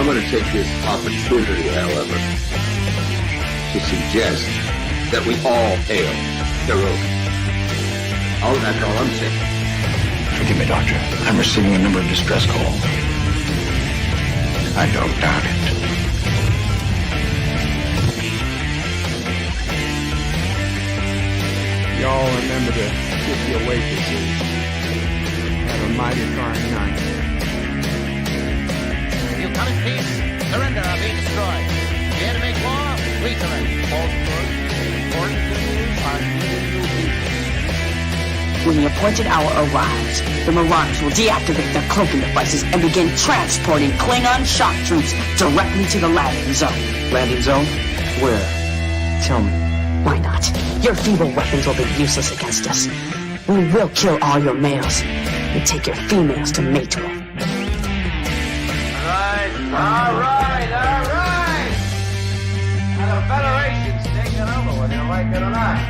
I'm going to take this opportunity, however, to suggest that we all hail heroic. Oh, that's all I'm saying. Forgive me, Doctor. I'm receiving a number of distress calls. I don't doubt it. Y'all remember to keep your waitresses. Have a mighty fine night. If you come in peace, surrender or be destroyed. Dare to make war, we surrender. False word, important news are needed you people. When the appointed hour arrives, the Marauders will deactivate their cloaking devices and begin transporting Klingon shock troops directly to the landing zone. Landing zone? Where? Tell me. Why not? Your feeble weapons will be useless against us. We will kill all your males and take your females to mate with. All right. Now the Federation's taking over, whether you like it or not.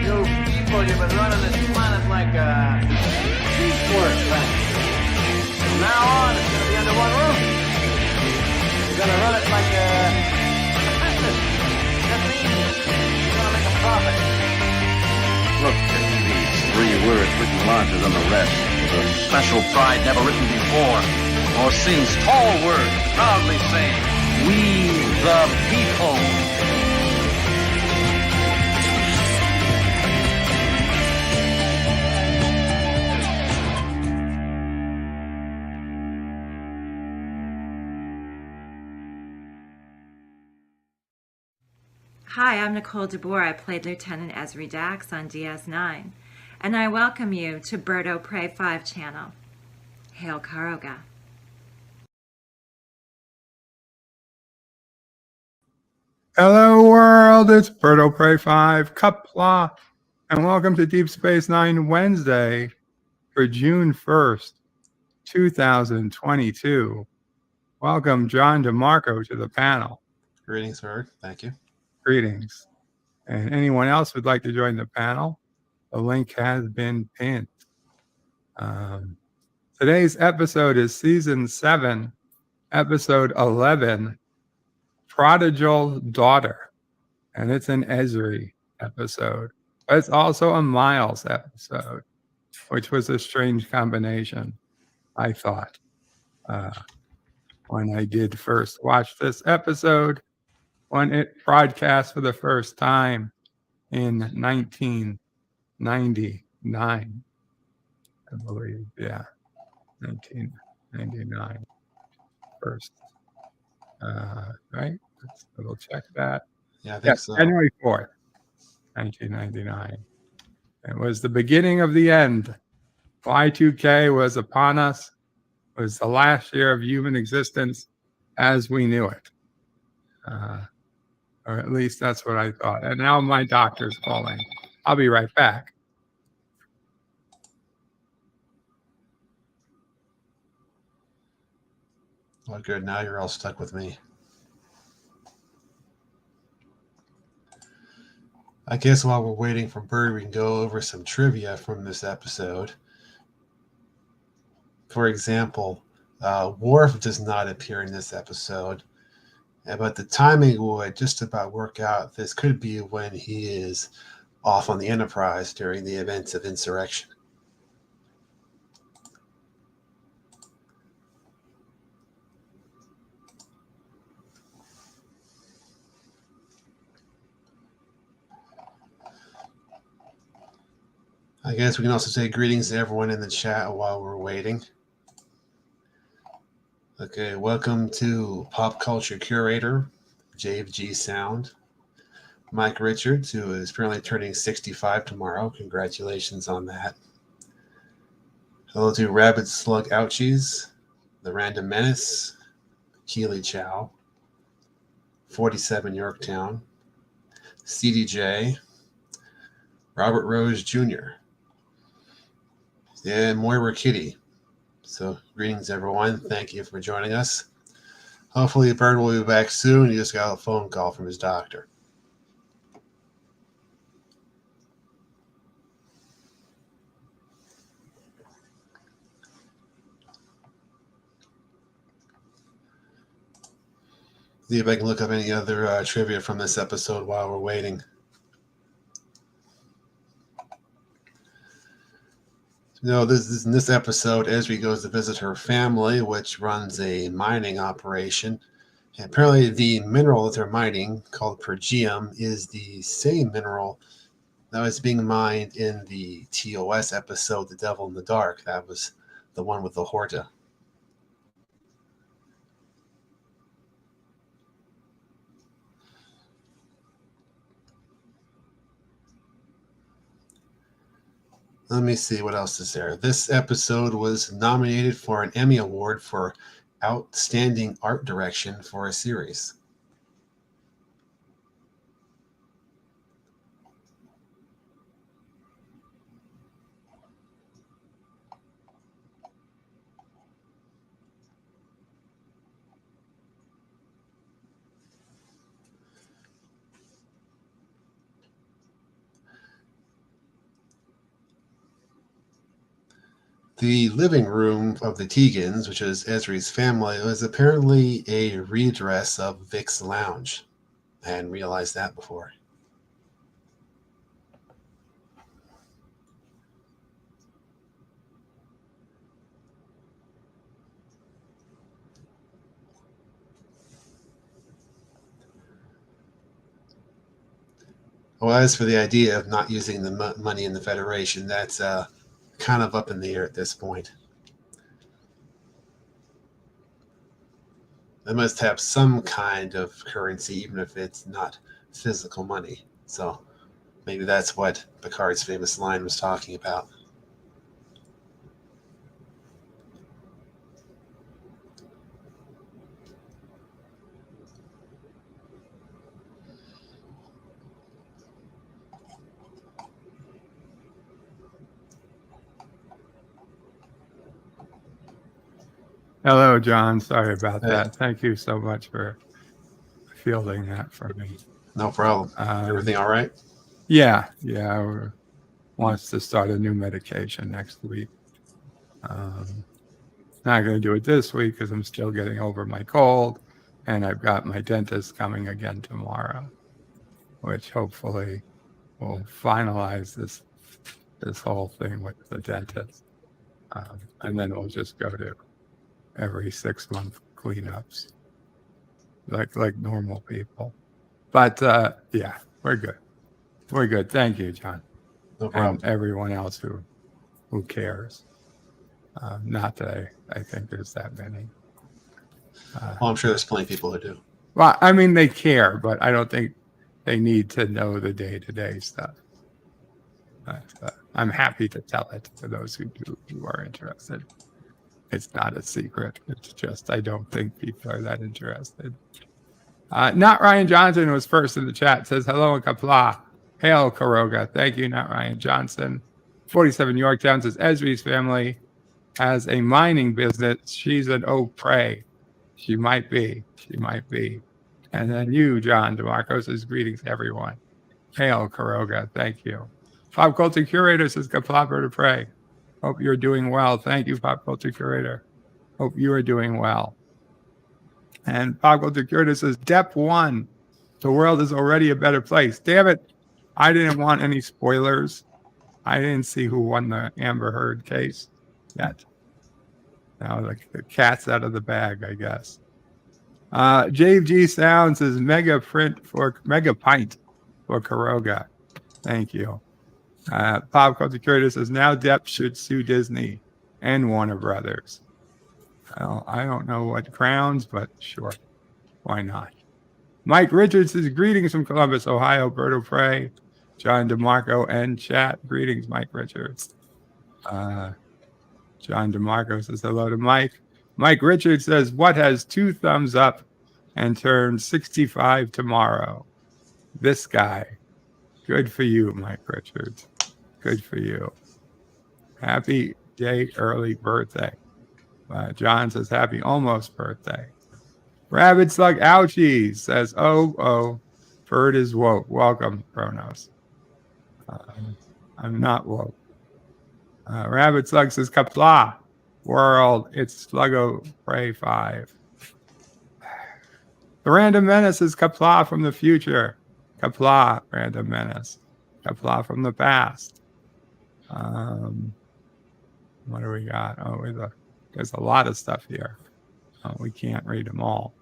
You people, you've been running this planet like a piecework factory. From now on, it's going to be under one roof. You're going to run it like a business. That means you're going to make a profit. Look at these 3 words written larger than the rest. A special pride never written before or since. Tall words proudly saying, "We the people." Hi, I'm Nicole DeBoer. I played Lieutenant Ezri Dax on DS9, and I welcome you to Bird O' Prey 5 channel. Hail Karoga. Hello world, it's Bird O' Prey 5, Qapla, and welcome to Deep Space Nine Wednesday for June 1st, 2022. Welcome John DeMarco to the panel. Greetings, Bird. Thank you. Greetings. And anyone else who'd like to join the panel, the link has been pinned. Today's episode is Season 7, Episode 11, Prodigal Daughter. And it's an Ezri episode. But it's also a Miles episode, which was a strange combination, I thought, when I did first watch this episode, when it broadcast for the first time in 1999, I believe. Yeah, 1999 first. Right? Let's double check that. Yeah, I think so. January 4th, 1999. It was the beginning of the end. Y2K was upon us. It was the last year of human existence as we knew it. Or at least that's what I thought. And now my doctor's calling. I'll be right back. Well, good. Now you're all stuck with me. I guess while we're waiting for Bird, we can go over some trivia from this episode. For example, Worf does not appear in this episode. But the timing would just about work out. This could be when he is off on the Enterprise during the events of insurrection. I guess we can also say greetings to everyone in the chat while we're waiting. Okay, welcome to Pop Culture Curator, Jave G Sound. Mike Richards, who is apparently turning 65 tomorrow. Congratulations on that. Hello to Rabbit Slug Ouchies, The Random Menace, Keely Chow, 47 Yorktown, CDJ, Robert Rose Jr., and Moira Kitty. So, greetings, everyone. Thank you for joining us. Hopefully, Bird will be back soon. He just got a phone call from his doctor. See if I can look up any other trivia from this episode while we're waiting. No, in this episode, Ezri goes to visit her family, which runs a mining operation. And apparently the mineral that they're mining, called pergium, is the same mineral that was being mined in the TOS episode, The Devil in the Dark. That was the one with the Horta. Let me see what else is there. This episode was nominated for an Emmy Award for Outstanding Art Direction for a Series. The living room of the Tigans, which is Ezri's family, was apparently a redress of Vic's lounge. I hadn't realized that before. Well, as for the idea of not using the money in the Federation, that's kind of up in the air at this point. They must have some kind of currency, even if it's not physical money. So maybe that's what Picard's famous line was talking about. Hello, John. Sorry about that. Thank you so much for fielding that for me. No problem. Everything all right? Yeah. Wants to start a new medication next week. Not going to do it this week because I'm still getting over my cold, and I've got my dentist coming again tomorrow, which hopefully will finalize this whole thing with the dentist, and then we'll just go to every 6-month cleanups, like normal people. But yeah, we're good. We're good. Thank you, John. No problem. And everyone else who cares. Not that I think there's that many. Well, I'm sure there's plenty of people who do. Well, I mean, they care, but I don't think they need to know the day-to-day stuff. But, I'm happy to tell it to those who are interested. It's not a secret. It's just I don't think people are that interested. Not Ryan Johnson was first in the chat. Says hello and Qapla. Hail Karoga. Thank you, not Ryan Johnson. 47 Yorktown says Ezri's family has a mining business. She's an prey. She might be. And then you, John DeMarco, says greetings everyone. Hail Karoga. Thank you. Pop Culture Curator says Qapla to pray. Hope you're doing well. Thank you, Pop Culture Curator. Hope you are doing well. And Pop Culture Curator says, Dep 1. The world is already a better place. Damn it. I didn't want any spoilers. I didn't see who won the Amber Heard case yet. Now the cat's out of the bag, I guess. JG Sounds is mega pint for Karoga. Thank you. Pop Culture Curator says, now Depp should sue Disney and Warner Brothers. Well, I don't know what grounds, but sure. Why not? Mike Richards says, greetings from Columbus, Ohio. Berto Prey, John DeMarco, and chat. Greetings, Mike Richards. John DeMarco says hello to Mike. Mike Richards says, what has 2 thumbs up and turns 65 tomorrow? This guy. Good for you, Mike Richards. Good for you. Happy day, early birthday. John says, happy almost birthday. Rabbit Slug Ouchies says, oh, Bird is woke. Welcome, Kronos. I'm not woke. Rabbit Slug says, Qapla world, it's Sluggo Prey 5. The Random Menace is Qapla from the future. Qapla, Random Menace. Qapla from the past. What do we got? Oh, there's a lot of stuff here. We can't read them all.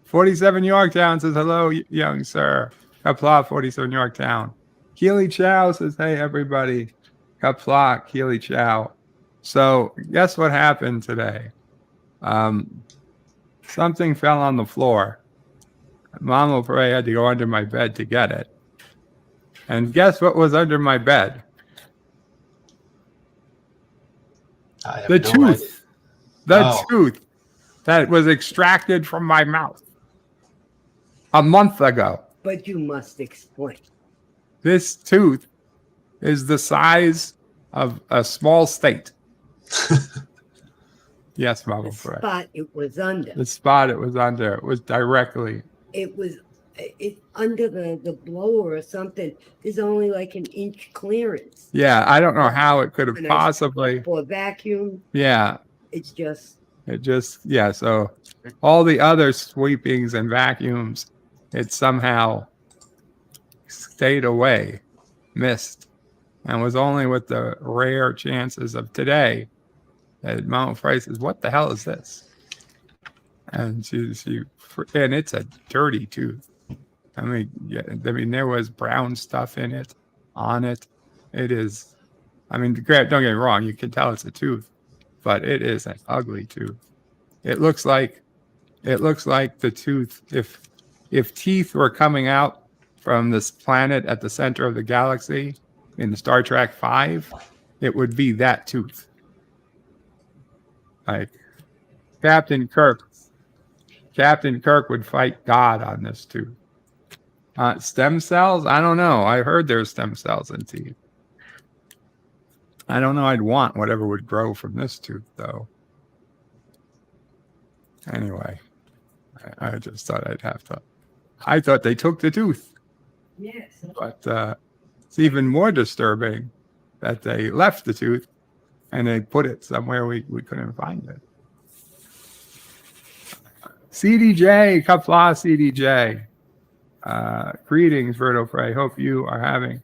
47 Yorktown says, hello, young sir. Qapla, 47 Yorktown. Keely Chow says, hey, everybody. Qapla, Keely Chow. So guess what happened today? Something fell on the floor. Mama Pray had to go under my bed to get it. And guess what was under my bed? The tooth. The tooth that was extracted from my mouth a month ago. But you must explain. This tooth is the size of a small state. Yes, Mama Pray. The spot it was under. The spot it was under. It was directly. It was under the blower or something. There's only like an inch clearance. Yeah, I don't know how it could have possibly. For vacuum. Yeah. It just. Yeah. So all the other sweepings and vacuums, it somehow stayed away, missed, and was only with the rare chances of today that Mount Fry says, "What the hell is this?" And and it's a dirty tooth. I mean, there was brown stuff in it, on it. It is. I mean, don't get me wrong. You can tell it's a tooth, but it is an ugly tooth. It looks like the tooth. If teeth were coming out from this planet at the center of the galaxy in Star Trek V, it would be that tooth. Like Captain Kirk would fight God on this tooth. Stem cells? I don't know. I heard there's stem cells in teeth. I don't know. I'd want whatever would grow from this tooth, though. Anyway, I just thought I'd have to. I thought they took the tooth. Yes. But it's even more disturbing that they left the tooth and they put it somewhere we couldn't find it. CDJ, Qapla CDJ. Greetings, Verto Frey. Hope you are having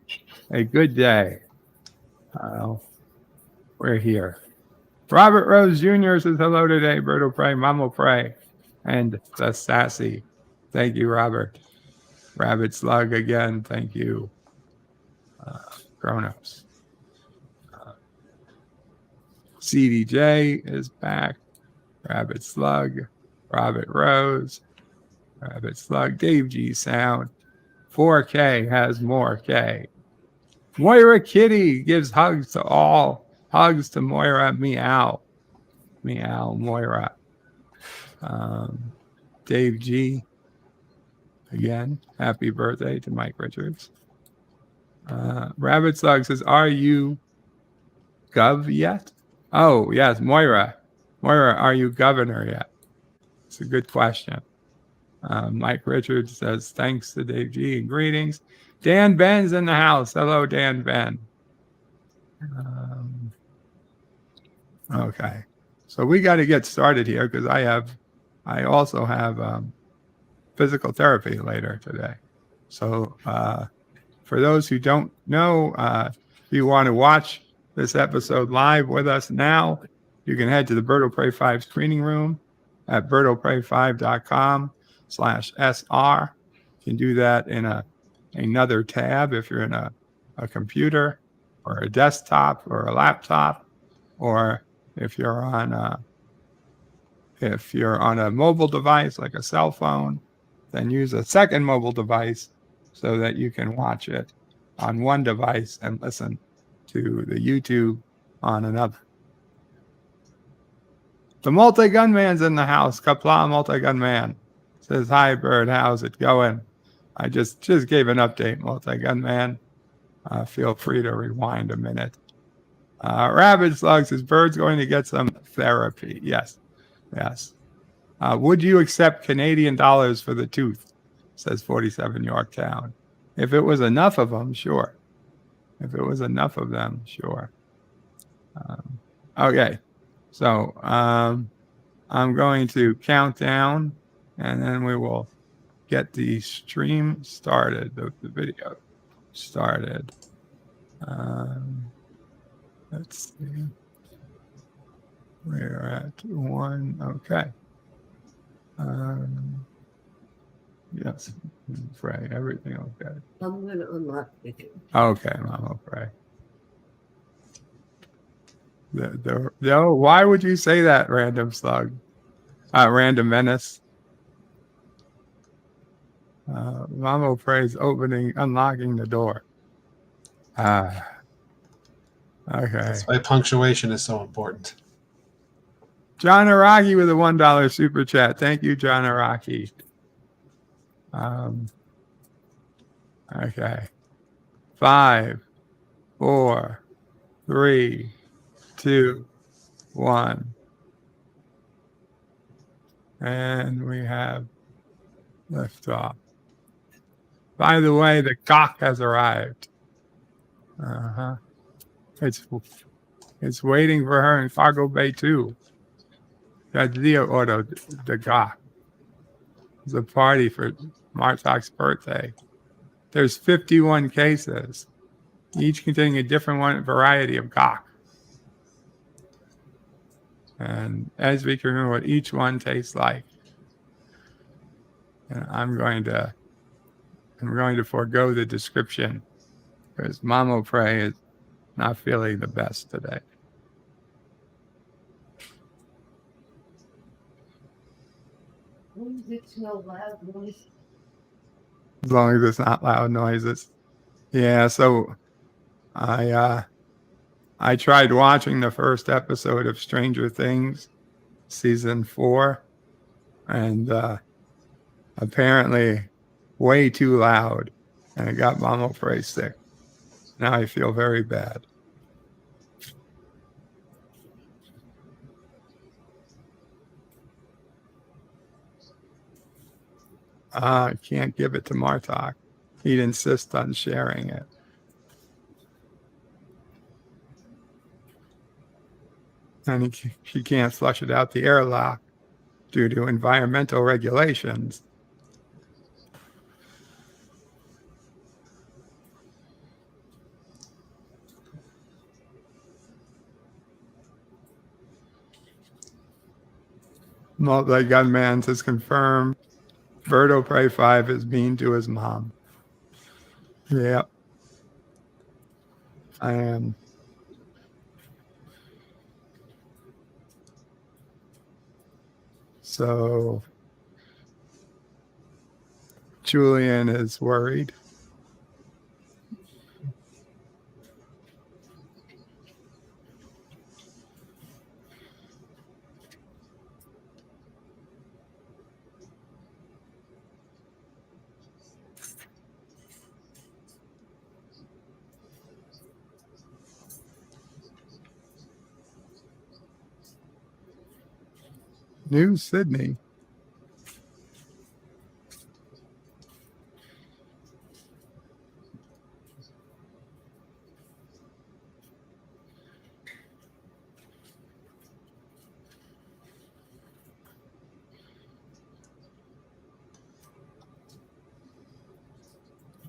a good day. We're here. Robert Rose Jr. says hello today, Berto Frey, Mamo Frey, and the Sassy. Thank you, Robert. Rabbit Slug again. Thank you. Kronos. CDJ is back. Rabbit Slug. Robert Rose. Rabbit Slug. Dave G Sound. 4K has more K. Moira Kitty gives hugs to all. Hugs to Moira. Meow. Meow, Moira. Dave G. Again, happy birthday to Mike Richards. Rabbit Slug says, are you gov yet? Oh, yes, Moira. Moira, are you governor yet? It's a good question. Mike Richards says, thanks to Dave G and greetings. Dan Ben's in the house. Hello, Dan Ben. Okay. So we got to get started here because I also have physical therapy later today. So for those who don't know, if you want to watch this episode live with us now, you can head to the Berto Prey 5 screening room at bertopray5.com/SR. You can do that in another tab if you're in a computer or a desktop or a laptop, or if you're on a mobile device like a cell phone, then use a second mobile device so that you can watch it on one device and listen to the YouTube on another. The multi-gunman's in the house. Qapla multi-gunman says, hi, Bird. How's it going? I just gave an update, multi-gunman. Feel free to rewind a minute. Rabbit Slug says, Bird's going to get some therapy. Yes. Yes. Would you accept Canadian dollars for the tooth? Says 47 Yorktown. If it was enough of them, sure. If it was enough of them, sure. Okay. So I'm going to count down, and then we will get the stream started, the video started. Let's see. We're at 1. Okay. Yes. Pray. Everything okay. I'm going to unlock the door. Okay, Mama Pray. Why would you say that, Random Slug? Random Menace. Mama Pray's unlocking the door. Okay. That's why punctuation is so important. John Araki with a $1 super chat. Thank you, John Araki. Okay. 5, 4, 3, 2, 1. And we have liftoff. By the way, the cock has arrived. It's waiting for her in Fargo Bay too. That's the auto, the cock. It's a party for Martok's birthday. There's 51 cases, each containing a different variety of cock. And as we can remember what each one tastes like. And I'm going to forego the description because Mama Pray is not feeling the best today. It's no loud noise. As long as it's not loud noises. Yeah, so I tried watching the first episode of Stranger Things, season 4, and apparently way too loud, and it got Mama Pray sick. Now I feel very bad. I can't give it to Martok. He'd insist on sharing it. And he can't flush it out the airlock due to environmental regulations. Multi-gunman says confirmed. Birdo Prey 5 is mean to his mom. Yep. I am. So Julian is worried. New Sydney.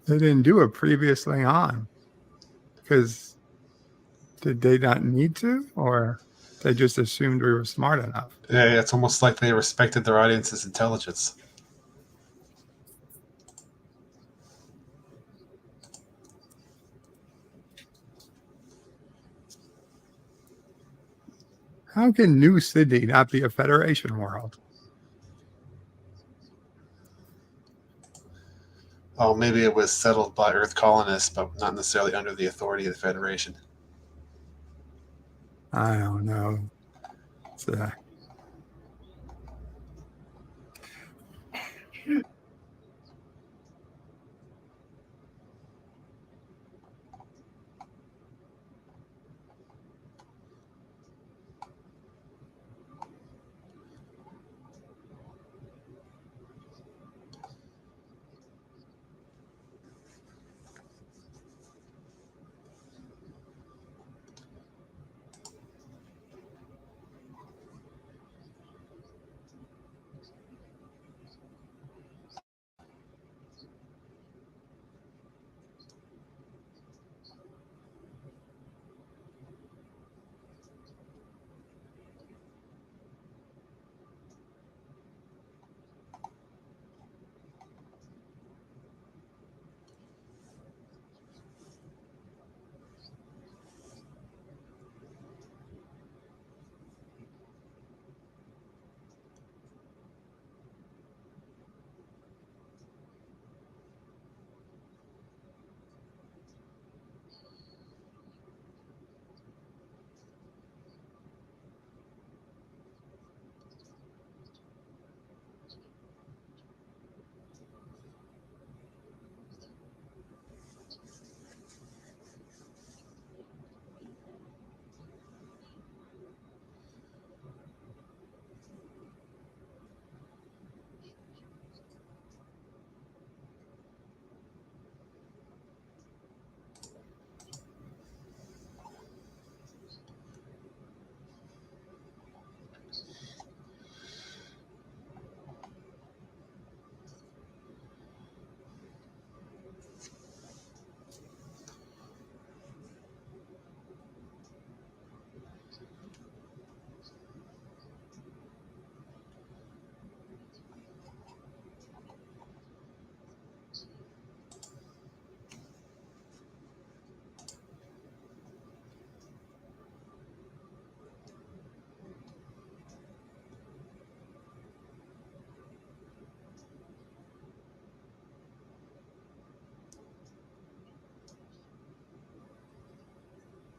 They didn't do it previously on because did they not need to, or they just assumed we were smart enough? Yeah, it's almost like they respected their audience's intelligence. How can New Sydney not be a Federation world? Oh, maybe it was settled by Earth colonists, but not necessarily under the authority of the Federation. I don't know. It's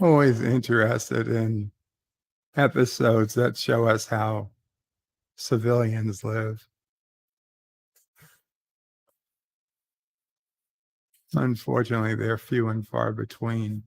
always interested in episodes that show us how civilians live. Unfortunately, they're few and far between.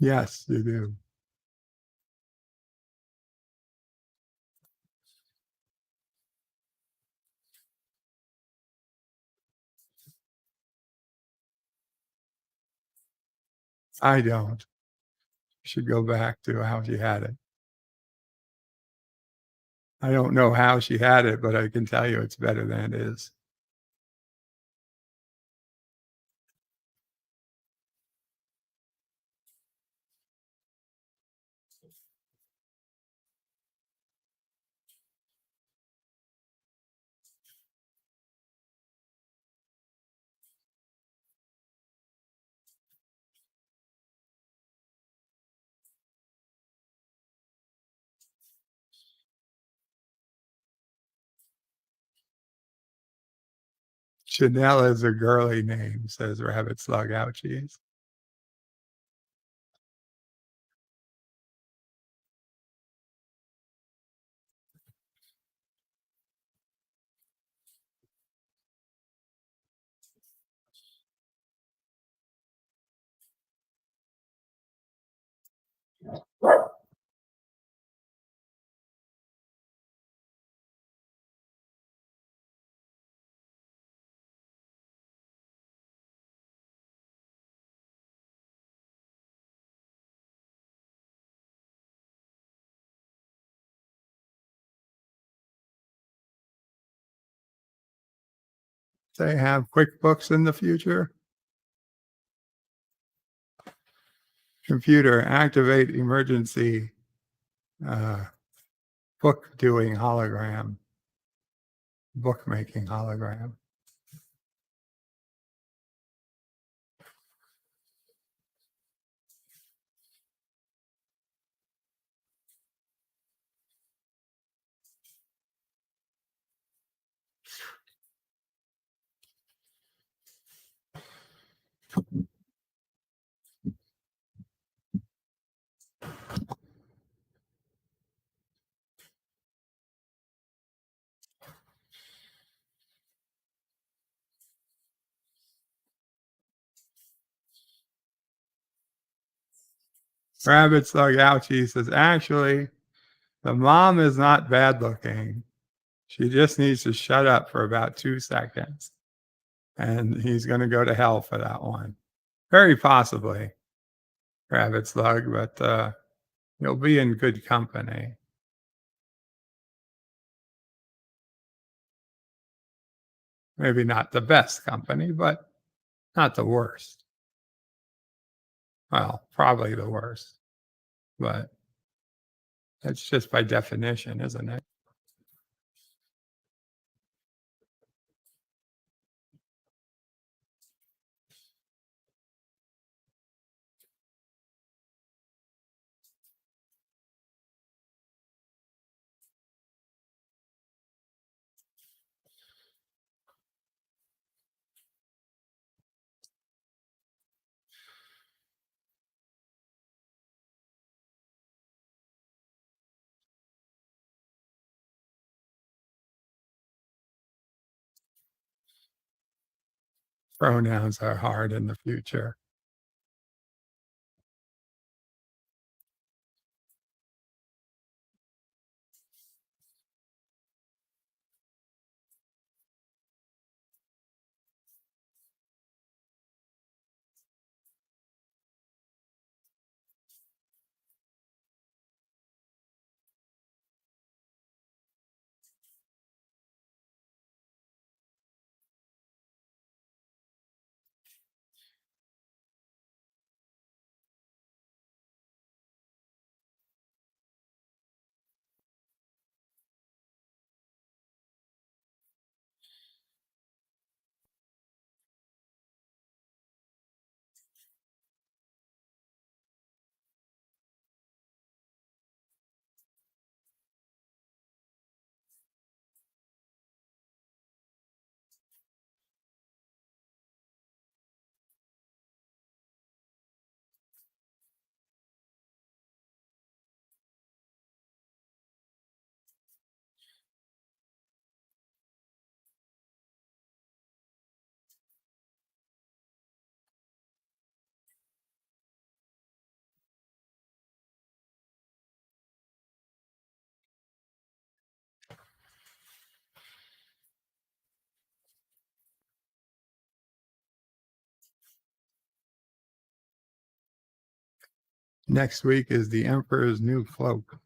Yes, you do. I don't. You should go back to how she had it. I don't know how she had it, but I can tell you it's better than it is. Janelle is a girly name, says Rabbit Slug Ouchies. They have QuickBooks in the future. Computer, activate emergency book doing hologram, bookmaking hologram. Rabbit Slug Ouchie says, actually, the mom is not bad looking. She just needs to shut up for about 2 seconds. And he's going to go to hell for that one. Very possibly, Rabbit Slug, but you'll be in good company. Maybe not the best company, but not the worst. Well, probably the worst, but that's just by definition, isn't it? Pronouns are hard in the future. Next week is the Emperor's New Cloak.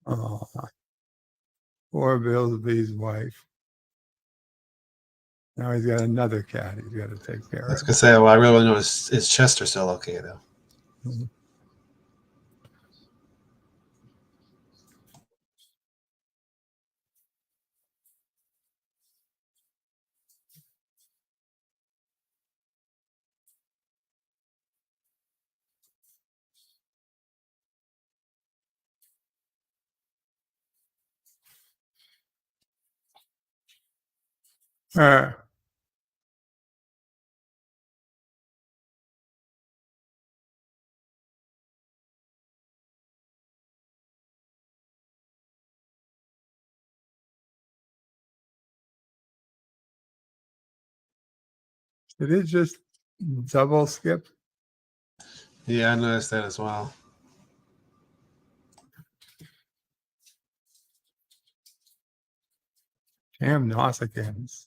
Oh, poor Bilby's wife. Now he's got another cat he's got to take care I was of. gonna say, well, I really want to know is Chester still okay though? Mhm. Uh, did it just double skip? Yeah, I noticed that as well. Damn Nausicaans.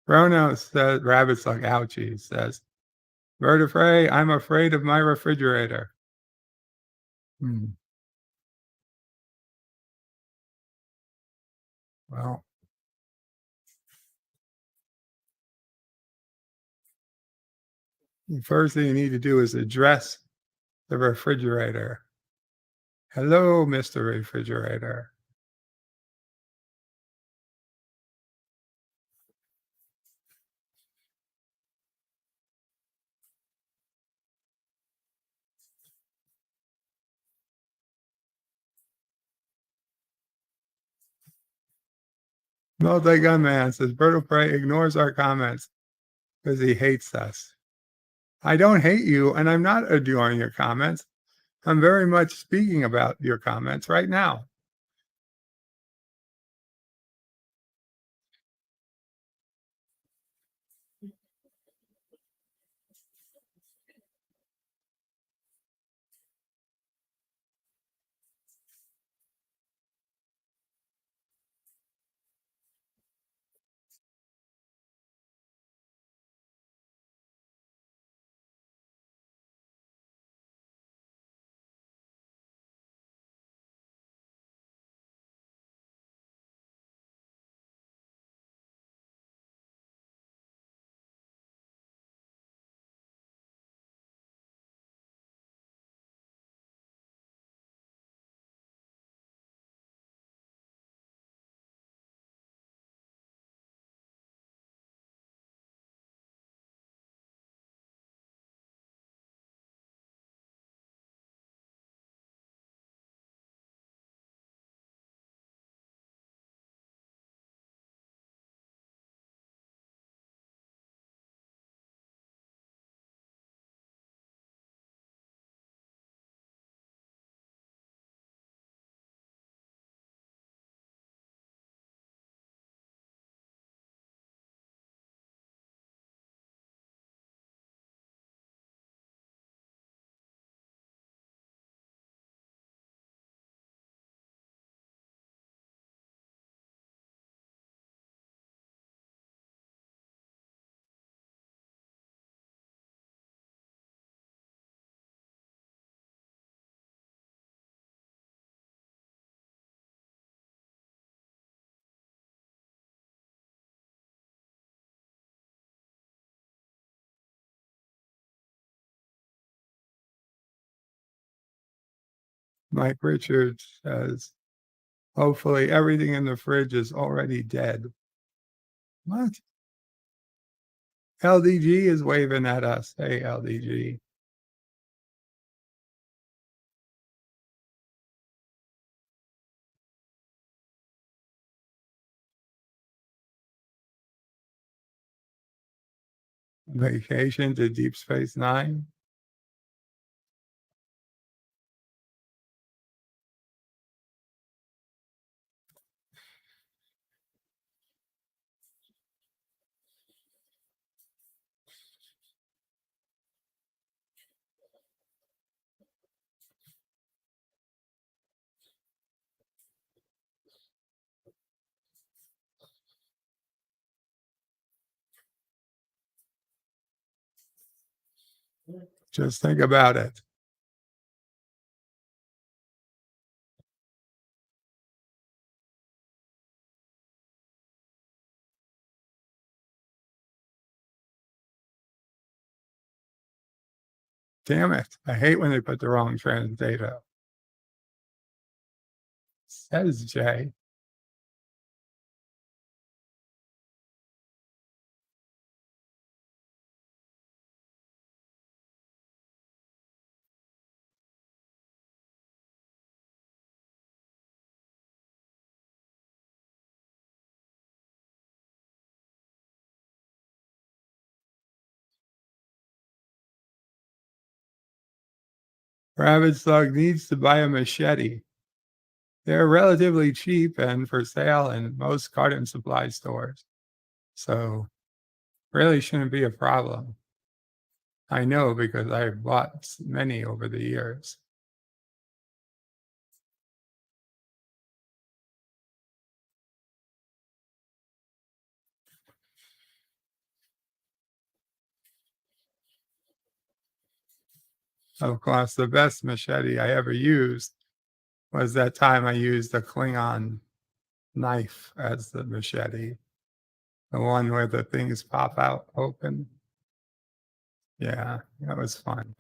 Bruno says, Rabbit's like, ouchie, says, Vertebrae, I'm afraid of my refrigerator. Well, the first thing you need to do is address the refrigerator. Hello, Mr. Refrigerator. Multi-gun man says, Bird of Prey ignores our comments because he hates us. I don't hate you, and I'm not ignoring your comments. I'm very much speaking about your comments right now. Mike Richards says, hopefully everything in the fridge is already dead. What? LDG is waving at us. Hey, LDG. Vacation to Deep Space Nine. Just think about it. Damn it. I hate when they put the wrong trans data. Says Jay. Rabbit's dog needs to buy a machete. They're relatively cheap and for sale in most garden supply stores. So really shouldn't be a problem. I know because I've bought many over the years. Of course, the best machete I ever used was that time I used a Klingon knife as the machete. The one where the things pop out open. Yeah, that was fun.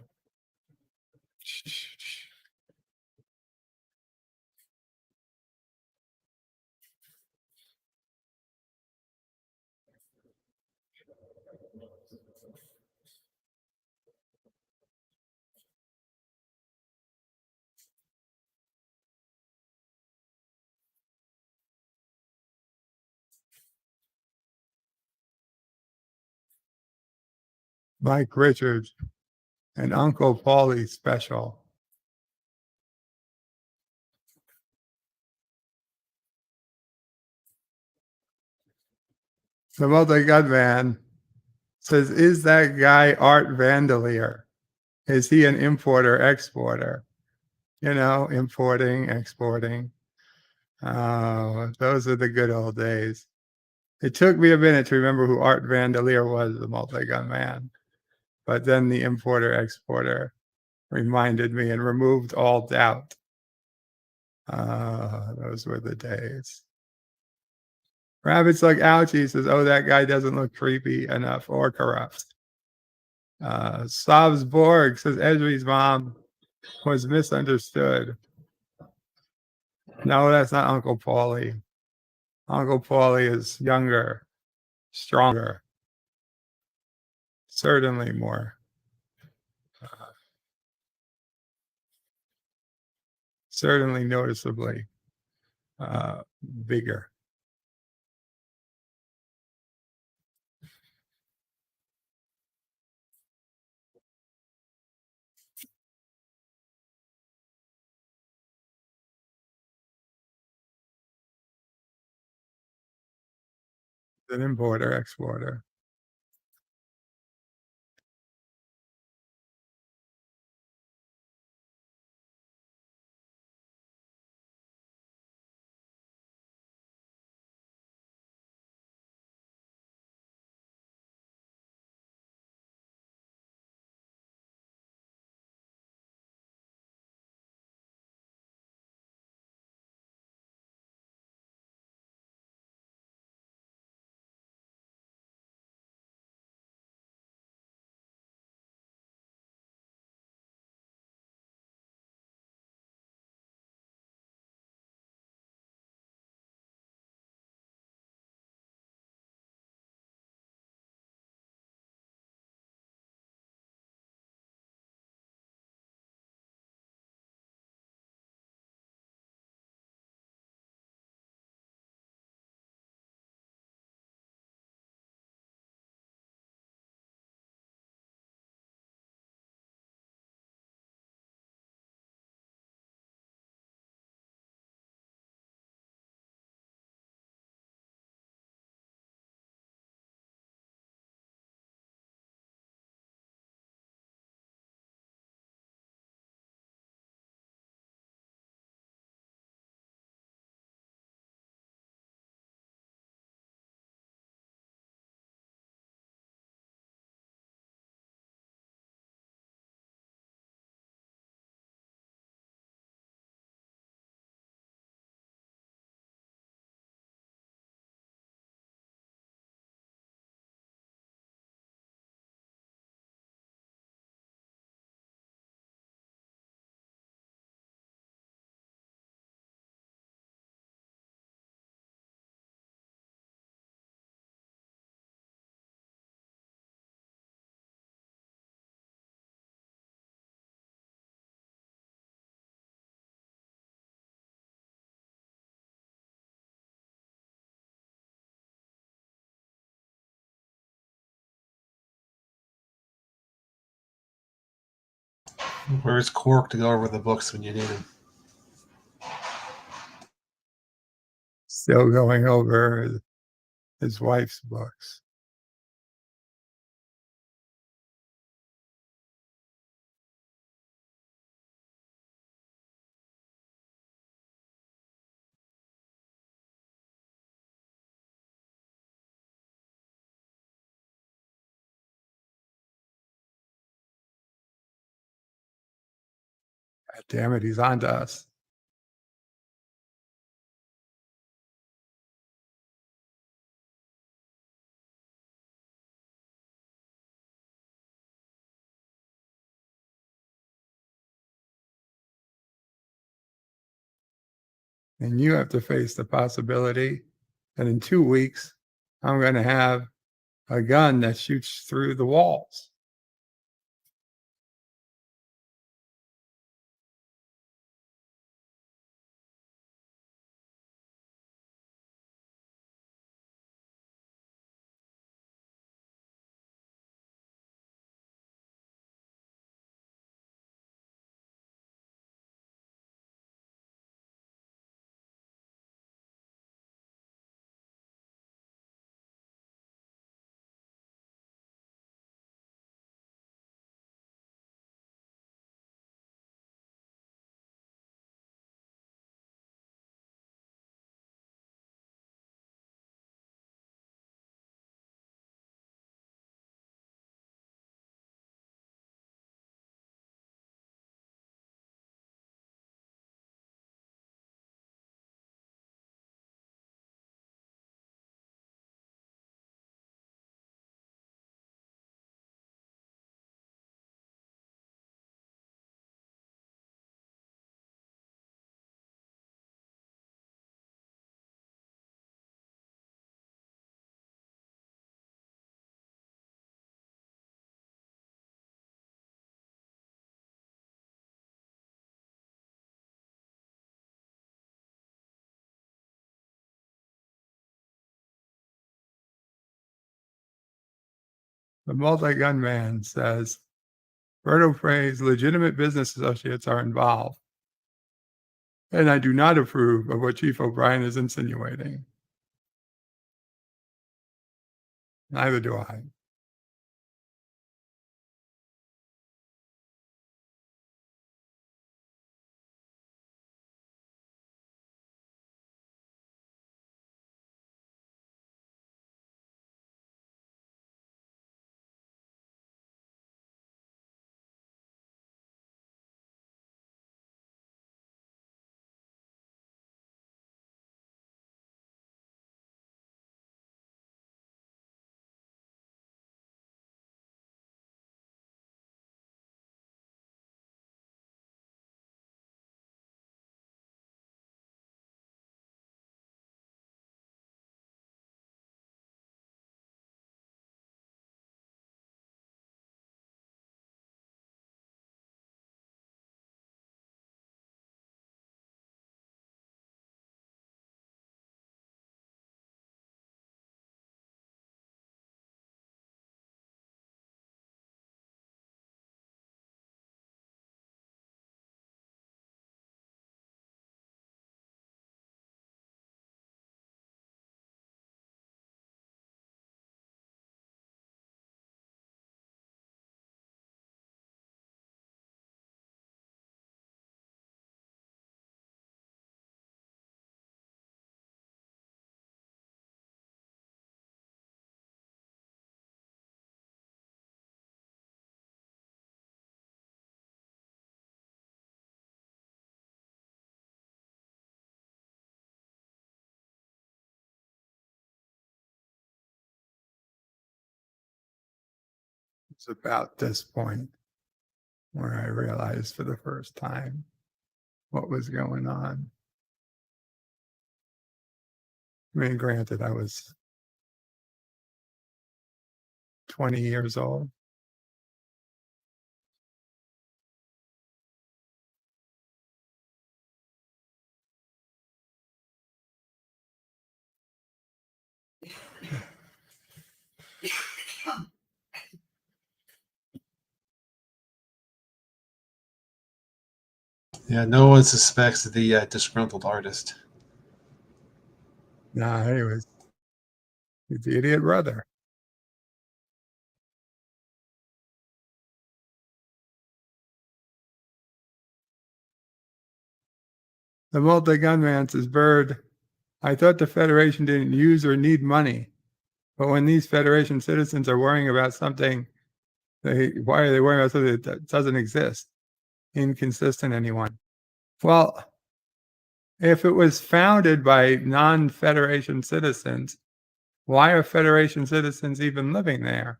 Mike Richards and Uncle Paulie special. The multi-gun man says, is that guy Art Vandalier? Is he an importer, exporter? You know, importing, exporting. Oh, those are the good old days. It took me a minute to remember who Art Vandalier was, the multi-gun man. But then the importer, exporter reminded me and removed all doubt. Those were the days. Rabbit's like, ouchie, says, oh, that guy doesn't look creepy enough or corrupt. Savs Borg says, Ezri's mom was misunderstood. No, that's not Uncle Paulie. Uncle Paulie is younger, stronger, certainly more. Certainly noticeably bigger. An importer, exporter. Where's Cork to go over the books when you need him? Still going over his wife's books. God damn it, he's on to us. And you have to face the possibility that in 2 weeks, I'm going to have a gun that shoots through the walls. The multi-gun man says, Bird O'Pre's legitimate business associates are involved, and I do not approve of what Chief O'Brien is insinuating. Neither do I. It's about this point where I realized for the first time what was going on. I mean, granted, I was 20 years old. Yeah, no one suspects the disgruntled artist. Nah, he was the idiot brother. The multi-gunman says, Bird, I thought the Federation didn't use or need money. But when these Federation citizens are worrying about something, why are they worrying about something that doesn't exist? Inconsistent, anyone? Well, if it was founded by non-Federation citizens, why are Federation citizens even living there?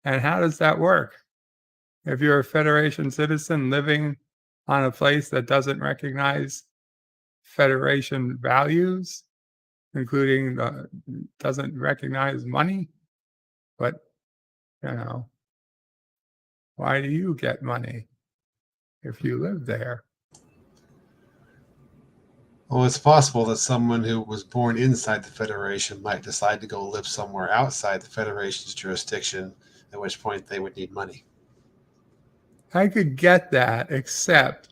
And how does that work? If you're a Federation citizen living on a place that doesn't recognize Federation values, including doesn't recognize money, but why do you get money if you live there? Well, it's possible that someone who was born inside the Federation might decide to go live somewhere outside the Federation's jurisdiction, at which point they would need money. I could get that, except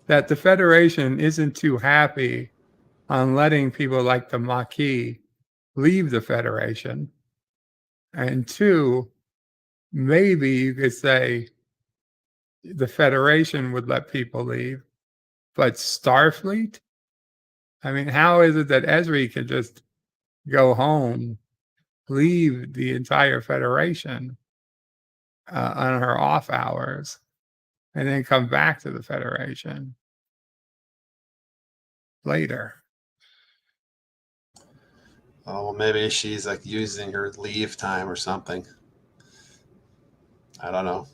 that the Federation isn't too happy on letting people like the Maquis leave the Federation. And two, maybe you could say the Federation would let people leave, but Starfleet? I mean, how is it that Ezri can just go home, leave the entire Federation on her off hours, and then come back to the Federation later? Oh, well, maybe she's like using her leave time or something. I don't know.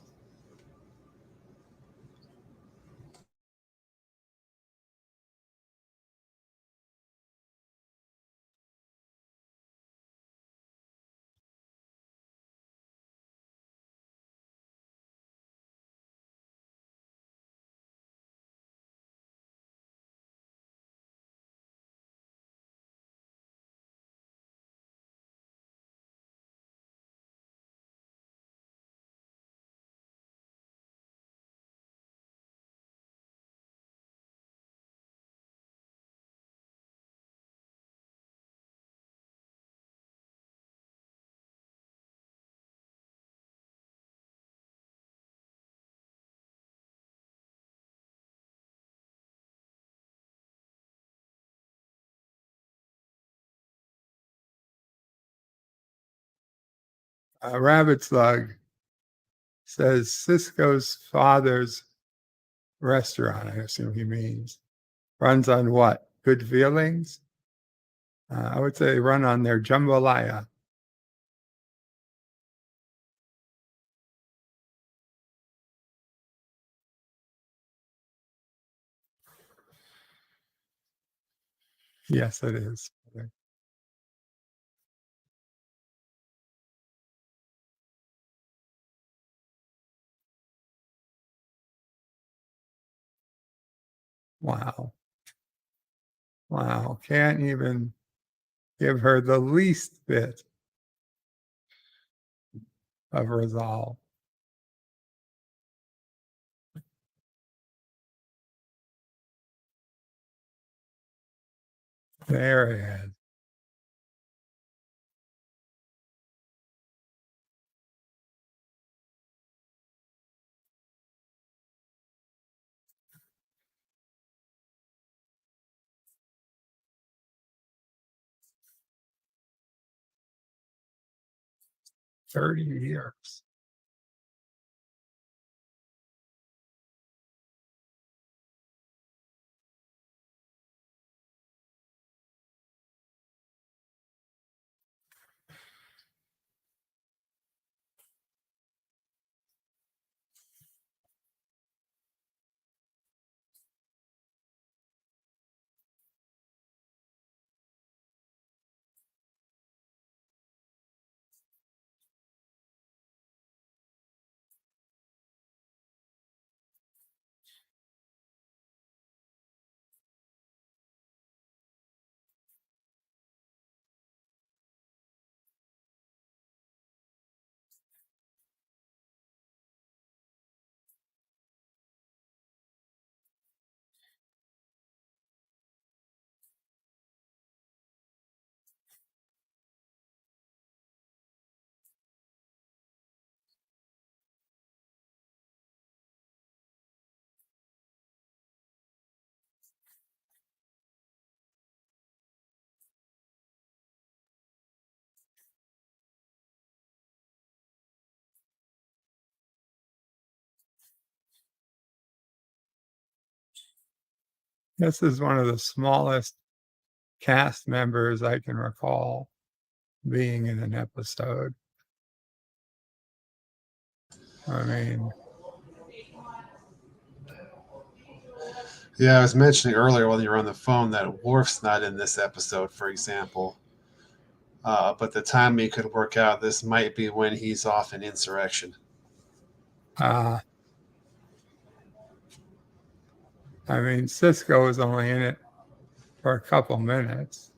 Rabbit Slug says Cisco's father's restaurant, I assume he means, runs on what? Good feelings? I would say run on their jambalaya. Yes, it is. Wow. Wow. Can't even give her the least bit of resolve. There it is. $30 years. This is one of the smallest cast members I can recall being in an episode. I mean, Yeah, I was mentioning earlier while you were on the phone that Worf's not in this episode, for example. But the timing could work out. This might be when he's off in Insurrection. I mean, Cisco was only in it for a couple minutes.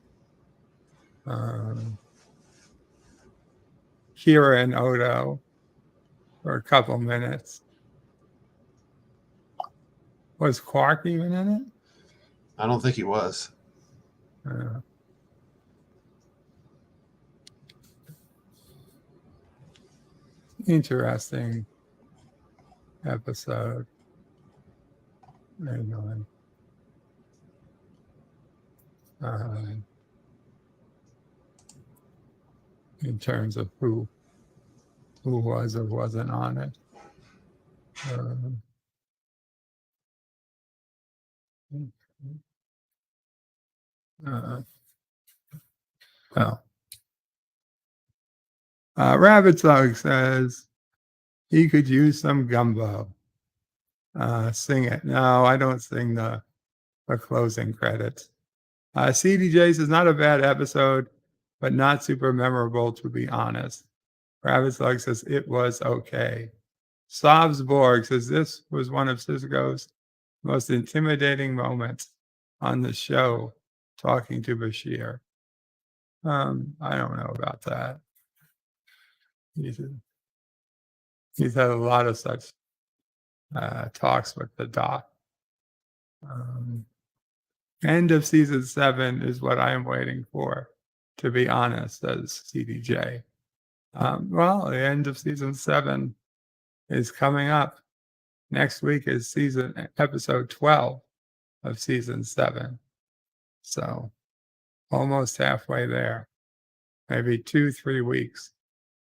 Kira and Odo for a couple minutes. Was Quark even in it? I don't think he was. Interesting episode. Anyway. In terms of who was or wasn't on it. Rabbit Dog says he could use some gumbo. Sing it. No, I don't sing the closing credits. CDJ says not a bad episode, but not super memorable, to be honest. Rabbit Dog says it was okay. Sobsborg says this was one of Cisco's most intimidating moments on the show, talking to Bashir. I don't know about that. He's had a lot of such talks with the doc. End of season 7 is what I am waiting for, to be honest, as CDJ. Well, the end of season 7 is coming up. Next week is episode 12 of season 7. So almost halfway there. Maybe 2-3 weeks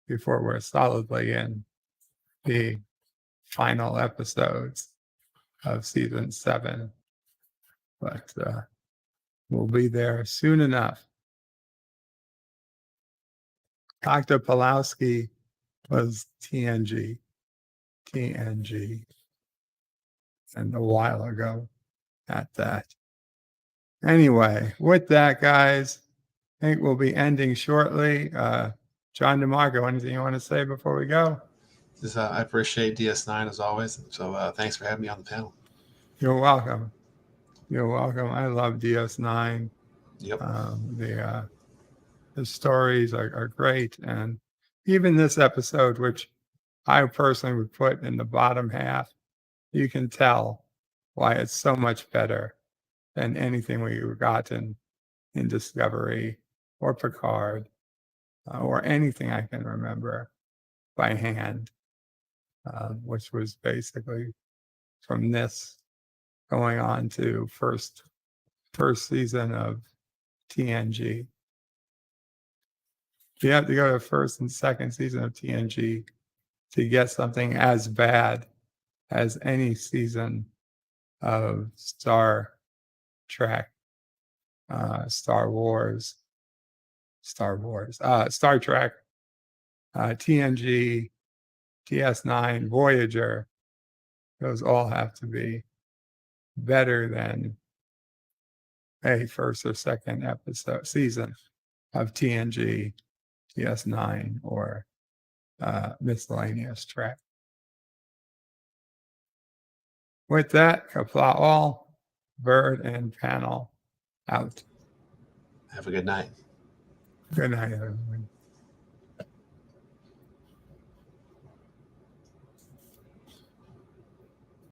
before we're solidly in the final episodes of season 7. But we'll be there soon enough. Dr. Pulowski was TNG, and a while ago at that. Anyway, with that, guys, I think we'll be ending shortly. John DeMarco, anything you want to say before we go? I appreciate DS9 as always. So thanks for having me on the panel. You're welcome. You're welcome. I love DS9. Yep. The stories are great. And even this episode, which I personally would put in the bottom half, you can tell why it's so much better than anything we've gotten in Discovery or Picard or anything I can remember by hand, which was basically from this going on to first season of TNG. You have to go to first and second season of TNG to get something as bad as any season of Star Trek, Star Trek, TNG, DS9, Voyager. Those all have to be better than a first or second season of TNG, DS9, or miscellaneous Trek. With that, Qapla All, Bird and Panel out. Have a good night. Good night, everyone.